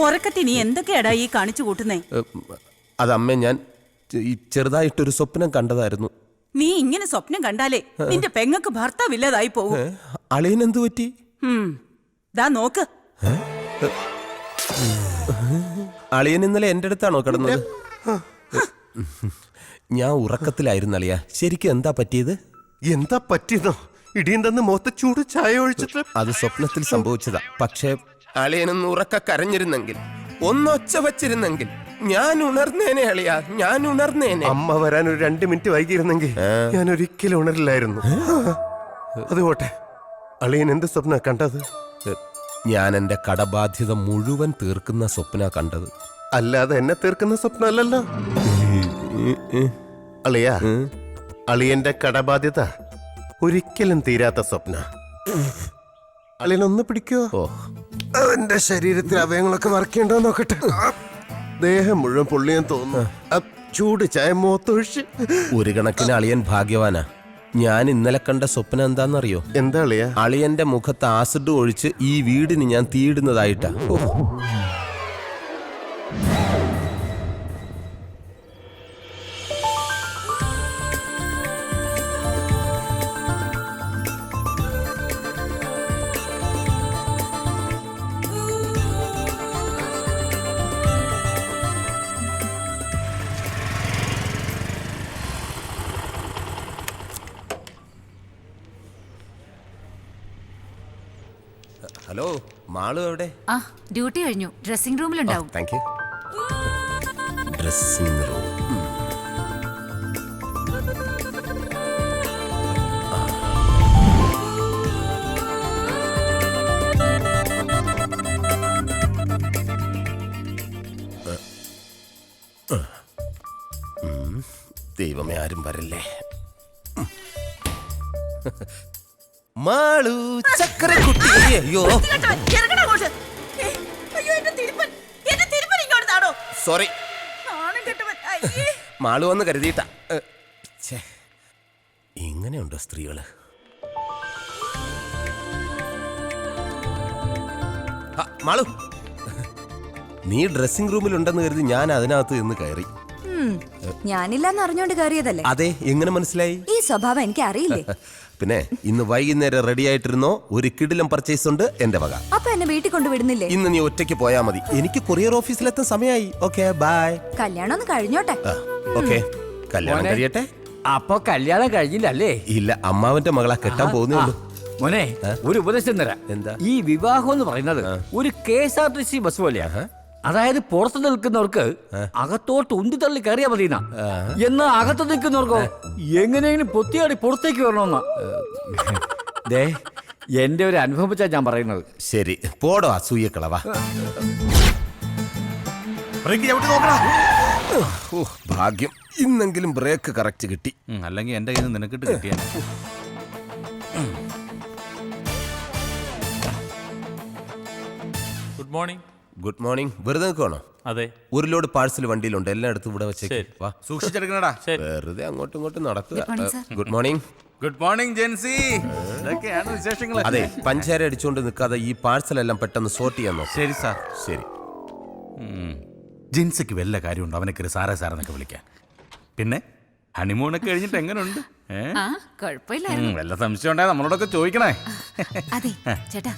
ഉറക്കത്തി നീ എന്തൊക്കെയാടാ ഈ കാണിച്ചു കൂട്ടുന്നേ? അതമ്മേ, ഞാൻ ചെറുതായിട്ടൊരു സ്വപ്നം കണ്ടതായിരുന്നു. നീ ഇങ്ങനെ സ്വപ്നം കണ്ടാലേ നിന്റെ പെങ്ങക്ക് ഭർത്താവില്ലാതായി പോകും. അളിയൻ എന്തു പറ്റി? ദാ നോക്ക്. അളിയൻ ഇന്നലെ എന്റെ അടുത്താണോ കിടന്നത്? ഞാൻ ഉറക്കത്തിലായിരുന്നു അളിയ. ശരിക്കും എന്താ പറ്റിയത്? എന്താ പറ്റിയതോ? ഇടിയും തന്ന് മുഖത്ത് ചൂട് ചായ ഒഴിച്ചിട്ട്. അത് സ്വപ്നത്തിൽ സംഭവിച്ചതാ. പക്ഷേ അളിയനൊന്ന് ഉറക്ക കരഞ്ഞിരുന്നെങ്കിൽ, ഒന്നൊച്ച വച്ചിരുന്നെങ്കിൽ ഞാൻ ഉണർന്നേനെ അളിയ, ഞാൻ ഉണർന്നേനെ. അമ്മ വരാൻ ഒരു 2 മിനിറ്റ് വൈകിയിരുന്നെങ്കിൽ ഞാൻ ഒരിക്കലും ഉണരില്ലായിരുന്നു. അതുപോട്ടെ, അളിയൻ എന്ത് സ്വപ്ന കണ്ടത്? ഞാൻ എന്റെ കടബാധ്യത മുഴുവൻ തീർക്കുന്ന സ്വപ്ന കണ്ടത്. അല്ലാതെ എന്നെ തീർക്കുന്ന സ്വപ്നമല്ലല്ലോ അളിയ. അളിയന്റെ കടബാധ്യത ഒരിക്കലും തീരാത്ത സ്വപ്ന. അളിയനൊന്ന് പിടിക്കോ? എന്റെ ശരീരത്തിൽ അവയങ്ങളൊക്കെ വർക്കുണ്ടോ നോക്കട്ടെ. ദേഹം മുഴുവൻ പൊള്ളിയാൻ തോന്നുന്നു. ചൂട് ചായ മുഖത്തൊഴിച്ച്. ഒരു കണക്കിന് അളിയൻ ഭാഗ്യവാനാ. ഞാൻ ഇന്നലെ കണ്ട സ്വപ്നം എന്താണെന്നറിയോ? എന്താ അളിയ? അളിയന്റെ മുഖത്ത് ആസിഡ് ഒഴിച്ച് ഈ വീടിന് ഞാൻ തീയിടുന്നതായിട്ടാ. ഹലോ, മാളു എവിടെ? ഡ്യൂട്ടി കഴിഞ്ഞു. ഡ്രസ്സിംഗ് റൂമിലുണ്ടാവും. Thank you. Dressing room. ദൈവമേ, ആരും വരല്ലേ. മാളു ചക്കരക്കുട്ടി. അയ്യോ സോറി, മാളു വന്ന് കരുതിയിട്ട. ഇങ്ങനെയുണ്ടോ സ്ത്രീകള്? മാളു, നീ ഡ്രസ്സിംഗ് റൂമിലുണ്ടെന്ന് കരുതി ഞാൻ അതിനകത്ത് നിന്ന് കയറി. ഞാനില്ലാന്ന് അറിഞ്ഞോണ്ട് കയറിയതല്ലേ? അതെ, എങ്ങനെ മനസ്സിലായി? ഈ സ്വഭാവം എനിക്ക് അറിയില്ലേ. പിന്നെ ഇന്ന് വൈകുന്നേരം റെഡി ആയിട്ടിരുന്നോ? ഒരു കിടിലം പർച്ചേസ് ഉണ്ട് എന്റെ വക. അപ്പൊ എന്നെ വീട്ടിൽ കൊണ്ട് വിടുന്നില്ലേ? ഇന്ന് നീ ഒറ്റയ്ക്ക് പോയാ മതി. എനിക്ക് കൊറിയർ ഓഫീസിലെത്താൻ സമയമായി. Okay, bye. കല്യാണം ഒന്ന് കഴിഞ്ഞോട്ടെ. ഓക്കെ, കല്യാണം കഴിയട്ടെ. അപ്പൊ കല്യാണം കഴിഞ്ഞില്ലല്ലേ? ഇല്ല, അമ്മാവന്റെ മകളെ കെട്ടാൻ പോകുന്നേ ഉള്ളൂ. മോനെ, ഒരു ഉപദേശം തരാം. എന്താ? ഈ വിവാഹം എന്ന് പറയുന്നത് ഒരു KSRTC ബസ് പോലെയാ. അതായത് പുറത്തു നിൽക്കുന്നവർക്ക് അകത്തോട്ട് ഉന്തി തള്ളി കയറിയാ മതിയെന്നാ. എന്നാ അകത്ത് നിൽക്കുന്നവർക്കോ എങ്ങനെയെങ്കിലും പൊത്തിയാടി പുറത്തേക്ക് വരണമെന്നാ. ദേ, എന്റെ ഒരു അനുഭവം വെച്ചാ ഞാൻ പറയുന്നത്. ശരി, പോടോ അസൂയക്കളവാ. ഭാഗ്യം, ഇന്നെങ്കിലും ബ്രേക്ക് കറക്റ്റ് കിട്ടി. അല്ലെങ്കിൽ എന്റെ കയ്യിൽ നിന്ന് നിനക്കിട്ട് കിട്ടിയാ. Good morning. Good morning. വെറുതെ നിൽക്കണോ? അതെ, ഒരു ലോഡ് പാഴ്സൽ വണ്ടിയിലുണ്ട്, എല്ലാം എടുത്ത് ഇവിടെ വെച്ചേക്ക്. വാ, സൂക്ഷിച്ചെടുക്കണടാ. വെറുതെ അങ്ങോട്ടും ഇങ്ങോട്ടും നടക്കുക. Good morning. Good morning Jency. ഇതൊക്കെയാണ് വിശേഷങ്ങൾ. അതെ, പഞ്ചാര അടിച്ചുകൊണ്ട് നിൽക്കാതെ ഈ പാഴ്സൽ എല്ലാം പെട്ടെന്ന് സോർട്ട് ചെയ്യാൻ നോക്കാം. ശരി സാർ. ശരി. ജെൻസിക്ക് വല്ല കാര്യമുണ്ടോ അവനൊക്കെ ഒരു സാറേ സാറെന്നൊക്കെ വിളിക്കാൻ? പിന്നെ ഹണിമൂണൊക്കെ കഴിഞ്ഞിട്ട് എങ്ങനെയുണ്ട്? വല്ല സംശയം ഉണ്ടായ നമ്മളോടൊക്കെ ചോദിക്കണേ. അതെ ചേട്ടാ,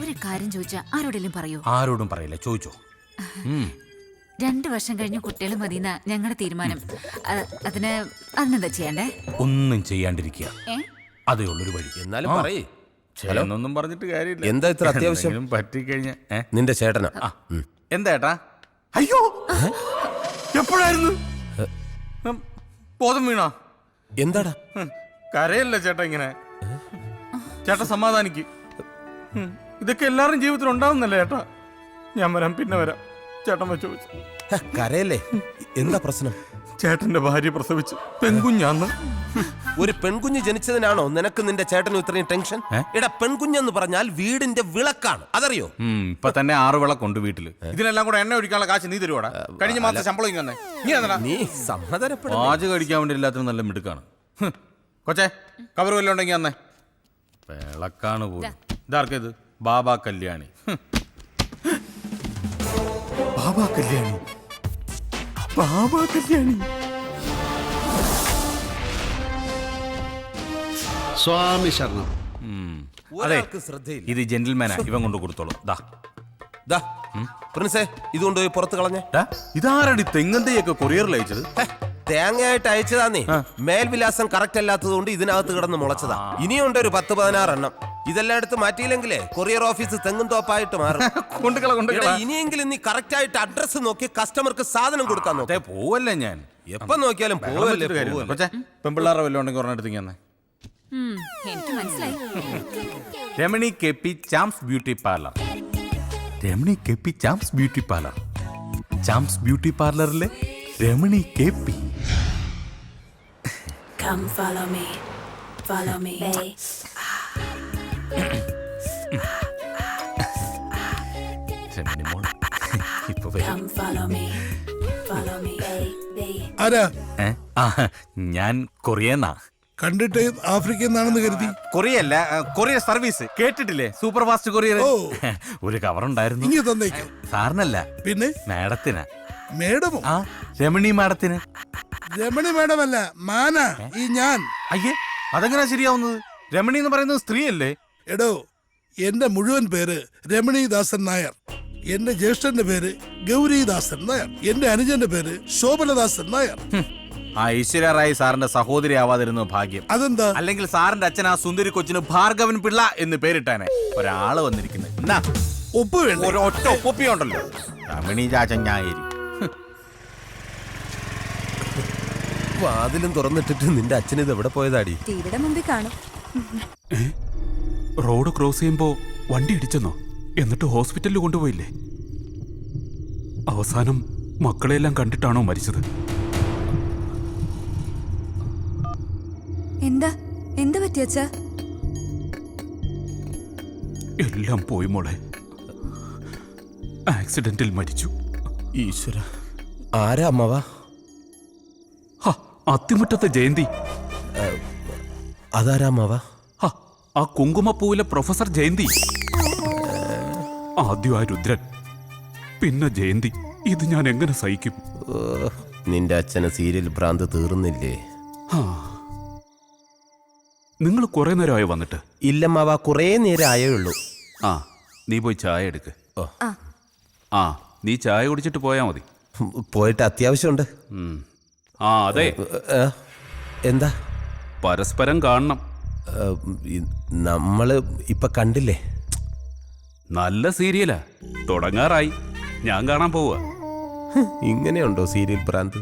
ഒരു കാര്യം ചോദിച്ചാ ആരോടെങ്കിലും പറയൂ? ആരോടും പറയില്ല, ചോദിച്ചോ. 2 വർഷം കഴിഞ്ഞ് കുട്ടികൾ മതിയെന്ന ഞങ്ങളുടെ തീരുമാനം. അതിനെന്താ ചെയ്യണ്ടേ? ഒന്നും ചെയ്യാണ്ടിരിക്കുക, അതേ ഉള്ളൊരു വഴി. എന്നാലും പറയേ. ഒന്നും പറഞ്ഞിട്ട് കാര്യമില്ല. എന്താ ഇത്ര അത്യാവശ്യം? പറ്റിക്കഴിഞ്ഞ നിന്റെ ചേട്ടനാ. എന്താ ഏട്ടാ? അയ്യോ, എപ്പോഴായിരുന്നു? ബോധം വീണോ? എന്താടാ? കരയല്ലേ ചേട്ടാ ഇങ്ങനെ. ചേട്ടാ സമാധാനിക്ക്. ഇതൊക്കെ എല്ലാവരും ജീവിതത്തിൽ ഉണ്ടാവുന്നല്ലേ ചേട്ടാ. ഞാൻ വരാം, പിന്നെ വരാം. ചേട്ടൻ വെച്ച് കരയല്ലേ? എന്താ പ്രശ്നം? ചേട്ടന്റെ ഭാര്യ പ്രസവിച്ച് പെൺകുഞ്ഞാന്ന്. ഒരു പെൺകുഞ്ഞ് ജനിച്ചതിനാണോ നിനക്ക് നിന്റെ ചേട്ടനും ഇത്രയും ടെൻഷൻ? എടാ, പെൺകുഞ്ഞെന്ന് പറഞ്ഞാൽ വീടിന്റെ വിളക്കാണ്, അതറിയോ? ഇപ്പൊ തന്നെ 6 വിളക്കുണ്ട് വീട്ടില്. ഇതിനെല്ലാം കൂടെ എണ്ണ ഒഴിക്കാനുള്ള കാശ് നീ തരുവാടാ? കഴിഞ്ഞ മാസം ശമ്പളം ഇങ്ങനെ. നീ സമാധാനപ്പെടും. പാചകം കഴിക്കാൻ വേണ്ടി എല്ലാത്തിനും നല്ല മിടുക്കാണ്. കൊച്ചേ, കവർ വല്ലതും ഉണ്ടെങ്കിൽ അന്നേ. വിളക്കാണ് പോലും. ഇതാർക്കിത്? ബാബാ കല്യാണി. ബാബാ കല്യാണി, ബാബാ കല്യാണി. സ്വാമി ശരണം. അതെ, ഒരാൾക്ക് ശ്രദ്ധയില്ല. ഇത് ജെന്റിൽമാനാ, ഇവൻ കൊണ്ട് കൊടുത്തോളൂ. ദാ ദാ, പ്രിൻസേ ഇത് കൊണ്ടുപോയി പുറത്ത് കളഞ്ഞേ. ഇതാരടി തെങ്ങന്തയൊക്കെ കൊറിയറിൽ അയച്ചത്? തേങ്ങയായിട്ട് അയച്ചതാന്നേ. മേൽവിലാസം കറക്റ്റ് അല്ലാത്തത് കൊണ്ട് ഇതിനകത്ത് കിടന്ന് മുളച്ചതാ. ഇനിയുണ്ട് ഒരു 10-16 എണ്ണം. ഇതെല്ലാം എടുത്ത് മാറ്റിയില്ലെങ്കിലേ കൊറിയർ ഓഫീസ് തെങ്ങും തോപ്പായിട്ട് മാറും. എടാ, ഇനിയെങ്കിലും നീ കറക്റ്റ് ആയിട്ട് അഡ്രസ് നോക്കി കസ്റ്റമർക്ക് സാധനം കൊടുക്കാൻ നോക്കേ. പോവല്ലേ ഞാൻ എപ്പം നോക്കിയാലും പോവല്ലേ. പെമ്പിള്ളാറെ വല്ലതും ഉണ്ടെങ്കിൽ ഒരെണ്ണം എടുത്ത് തന്നെ. എനിക്ക് മനസ്സിലായി. Ramani K P Charms beauty parlour. Ramani K P Charms beauty പാർലർ. ചാംസ് ബ്യൂട്ടി പാർലറിലെ Ramani K P. Come follow me, follow me. Ramani മോൾ ഇപ്പൊ വരും. Come follow me, follow me, baby. ആരാ? ഞാൻ കൊറിയന്നാ. കണ്ടിട്ട് ആഫ്രിക്കയിൽ നിന്നാണെന്ന് കരുതി. കൊറിയല്ല, കൊറിയർ സർവീസ് കേട്ടിട്ടില്ലേ? Super fast courier. ഒരു കവർ ഉണ്ടായിരുന്നു. ഇങ്ങനെ തന്നേക്കും. സാറിനല്ല, പിന്നെ മാഡത്തിനാ. മേഡമോ? ആ, രമണി മാഡത്തിന്. രമണി മേഡമല്ല, മാനാ ഈ ഞാൻ. അയ്യേ, അതെങ്ങനാ ശരിയാവുന്നത്? രമണി എന്ന് പറയുന്നത് സ്ത്രീയല്ലേ? എടോ, എന്റെ മുഴുവൻ പേര് രമണീദാസൻ നായർ. എന്റെ ജ്യേഷ്ഠന്റെ പേര് ഗൗരീദാസൻ നായർ. എന്റെ അനുജന്റെ പേര് ശോഭനദാസൻ നായർ. ആ ഈശ്വര റായി സാറിന്റെ സഹോദരി ആവാതിരുന്നു ഭാഗ്യം. അതെന്താ? അല്ലെങ്കിൽ സാറിന്റെ അച്ഛൻ ആ സുന്ദരി കൊച്ചിന് ഭാർഗവൻ പിള്ള എന്ന് പേരിട്ടാനെ. ഒരാള് വന്നിരിക്കുന്നത് എന്നാ ഒപ്പ് വേണ്ട. ഒരൊറ്റ ഒപ്പിയുണ്ടല്ലോ, രമണി ചാച്ചഞ്ഞായി. വാതിലും തുറന്നിട്ടിട്ട് നിന്റെ അച്ഛൻ ഇത് എവിടെ പോയതാടി? ടിവിയുടെ മുമ്പിൽ കാണും. റോഡ് ക്രോസ് ചെയ്യുമ്പോ വണ്ടി ഇടിച്ചെന്നോ? എന്നിട്ട് ഹോസ്പിറ്റലിൽ കൊണ്ടുപോയില്ലേ? അവസാനം മക്കളെല്ലാം കണ്ടിട്ടാണോ മരിച്ചത്? എന്താ പറ്റിയച്ചാ? എല്ലാം പോയി മോളെ. ആക്സിഡന്റിൽ മരിച്ചു. ഈശ്വര, ആരാ അമ്മവാ? അത്തിമുറ്റത്തെ ജയന്തി. അതാരാ അമ്മവാ? ആ കുങ്കുമപ്പൂവിലെ പ്രൊഫസർ ജയന്തി. ആദ്യം ആ രുദ്രൻ, പിന്നെ ജയന്തി. ഇത് ഞാൻ എങ്ങനെ സഹിക്കും? നിന്റെ അച്ഛന് സീരിയൽ ഭ്രാന്ത് തീർന്നില്ലേ? നിങ്ങൾ കുറെ നേരമായി വന്നിട്ട്? ഇല്ലമ്മാവാ, കുറേ നേരം ആയേ ഉള്ളൂ. ആ, നീ പോയി ചായ എടുക്ക്. ആ, നീ ചായ കുടിച്ചിട്ട് പോയാ മതി. പോയിട്ട് അത്യാവശ്യമുണ്ട്. ആ അതെ, എന്താ? പരസ്പരം കാണണം. നമ്മള് ഇപ്പൊ കണ്ടില്ലേ? നല്ല സീരിയലാ, തുടങ്ങാറായി. ഞാൻ കാണാൻ പോവുക. ഇങ്ങനെയുണ്ടോ സീരിയൽ ഭ്രാന്ത്?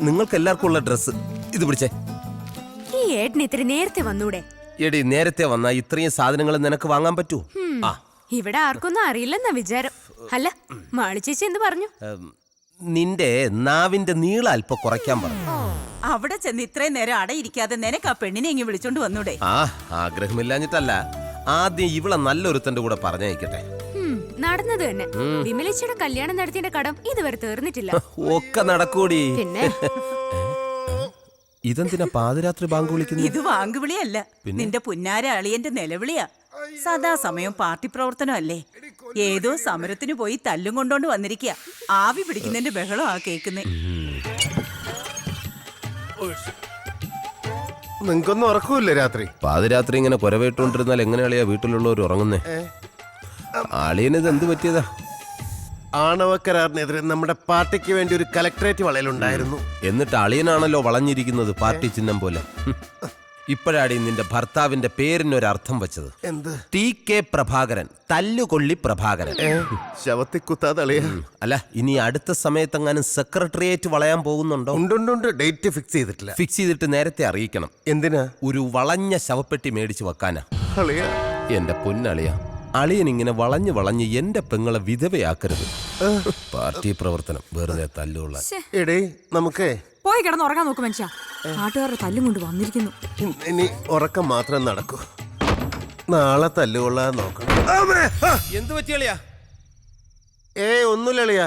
നിങ്ങൾക്ക് എല്ലാവർക്കും ഉള്ള ഡ്രസ് ഇത് പിടിച്ചേ. ഈ ഏട്ടന് ഇത്തിരി നേരത്തെ വന്നൂടെ? എടി, നേരത്തെ വന്നാ ഇത്രയും സാധനങ്ങൾ നിനക്ക് വാങ്ങാൻ പറ്റൂ? ആ, ഇവിടെ ആർക്കൊന്നും അറിയില്ലെന്നാ വിചാരം. അല്ല, മാളി ചേച്ചി എന്ത് പറഞ്ഞു? നിന്റെ നാവിന്റെ നീളം അല്പം കുറയ്ക്കാൻ പറഞ്ഞു. അവിടെ ചെന്ന് ഇത്രയും നേരം അടയിരിക്കാതെ നിനക്ക് ആ പെണ്ണിനെ ഇങ്ങ് വിളിച്ചോണ്ട് വന്നൂടെ? ആ, ആഗ്രഹമില്ലാഞ്ഞിട്ടല്ല. ആദ്യം ഇവളെ നല്ലൊരുത്തന്റെ കൂടെ പറഞ്ഞയക്കട്ടെ. നടന്നത് തന്നെ. വിമലേച്ചിയുടെ കല്യാണം നടത്തിയ കടം ഇതുവരെ തീർന്നിട്ടില്ല. ഒക്കെ നടക്കൂടി. പിന്നെ ഇതെന്തിനാ പാതിരാത്രി ബാങ്ക് വിളിക്കുന്നത്? ഇത് വാങ്കുവിളിയല്ല, നിന്റെ പുന്നാര അളിയന്റെ നിലവിളിയാ. സദാസമയം പാർട്ടി പ്രവർത്തനം അല്ലേ? ഏതോ സമരത്തിന് പോയി തല്ലും കൊണ്ടോണ്ട് വന്നിരിക്കുക. ആവി പിടിക്കുന്നതിന്റെ ബഹളം ആ കേക്കുന്നേ. നിങ്ങൾക്കൊന്നും ഉറക്കൂല്ലേ രാത്രി? പാതിരാത്രി ഇങ്ങനെ കുരവേട്ടുകൊണ്ടിരുന്നാൽ എങ്ങനെ അളിയാ വീട്ടിലുള്ളവർ ഉറങ്ങുന്നേ? അളിയനിത് എന്ത് പറ്റിയതാ? ആണവ കരാറിനെതിരെ നമ്മുടെ പാർട്ടിക്ക് വേണ്ടി ഒരു കലക്ടറേറ്റ് വളയലുണ്ടായിരുന്നു. എന്നിട്ട് അളിയനാണല്ലോ വളഞ്ഞിരിക്കുന്നത് പാർട്ടി ചിഹ്നം പോലെ. ഇപ്പോഴാടി നിന്റെ ഭർത്താവിന്റെ പേരിനൊരർത്ഥം വെച്ചത്. എന്ത്? TK പ്രഭാകരൻ, തല്ലുകൊള്ളി പ്രഭാകരൻ. ശവത്തി കുത്താതളിയ. അല്ല, ഇനി അടുത്ത സമയത്തെങ്ങാനും സെക്രട്ടേറിയറ്റ് വളയാൻ പോകുന്നുണ്ടോ? ഉണ്ട്. ഡേറ്റ് ഫിക്സ് ചെയ്തിട്ടില്ല. ഫിക്സ് ചെയ്തിട്ട് നേരത്തെ അറിയിക്കണം. എന്തിനാ? ഒരു വളഞ്ഞ ശവപ്പെട്ടി മേടിച്ചു വെക്കാനാ. അളിയ, എന്റെ പൊന്നളിയ, അളിയൻ ഇങ്ങനെ വളഞ്ഞ് എന്റെ പെങ്ങളെ വിധവയാക്കരുത്. പാർട്ടി പ്രവർത്തനം വെറുതെ തല്ലുള്ള. എടേ, നമുക്ക് പോയി കിടന്ന് ഉറങ്ങാൻ നോക്കും മനുഷ്യ. നാട്ടുകാരുടെ തല്ലും കൊണ്ട് വന്നിരിക്കുന്നു. ഇനി ഉറക്കം മാത്രം നടക്കൂ. നാളെ തല്ലുകൊള്ളാൻ നോക്കണം. എന്ത് പറ്റിയളിയാ? ഒന്നുമില്ല അളിയ